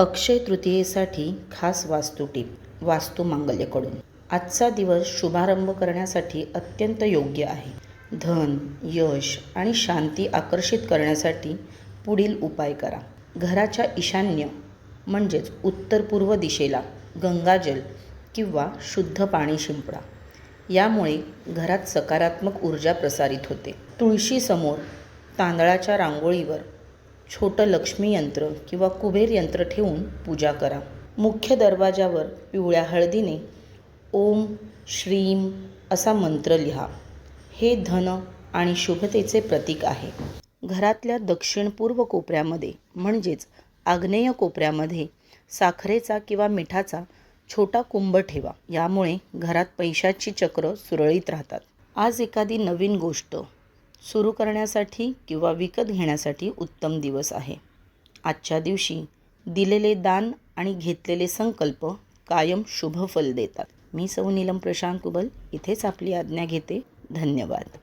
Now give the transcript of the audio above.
अक्षय तृतीयेसाठी खास वास्तू टीप वास्तू मांगल्यकडून. आजचा दिवस शुभारंभ करण्यासाठी अत्यंत योग्य आहे. धन, यश आणि शांती आकर्षित करण्यासाठी पुढील उपाय करा. घराच्या ईशान्य म्हणजेच उत्तर पूर्व दिशेला गंगाजल किंवा शुद्ध पाणी शिंपडा. यामुळे घरात सकारात्मक ऊर्जा प्रसारित होते. तुळशीसमोर तांदळाच्या रांगोळीवर छोटं लक्ष्मी यंत्र किंवा कुबेर यंत्र ठेवून पूजा करा. मुख्य दरवाजावर पिवळ्या हळदीने ओम श्रीम असा मंत्र लिहा. हे धन आणि शुभतेचे प्रतीक आहे. घरातल्या दक्षिण पूर्व कोपऱ्यामध्ये म्हणजेच आग्नेय कोपऱ्यामध्ये साखरेचा किंवा मिठाचा छोटा कुंभ ठेवा. यामुळे घरात पैशाची चक्र सुरळीत राहतात. आज एखादी नवीन गोष्ट सुरू करण्यासाठी किंवा विकत घेण्यासाठी उत्तम दिवस आहे. आजच्या दिवशी दिलेले दान आणि घेतलेले संकल्प कायम शुभ फल देतात. मी सौ नीलम प्रशांत कुबल इथेच आपली आज्ञा घेते. धन्यवाद.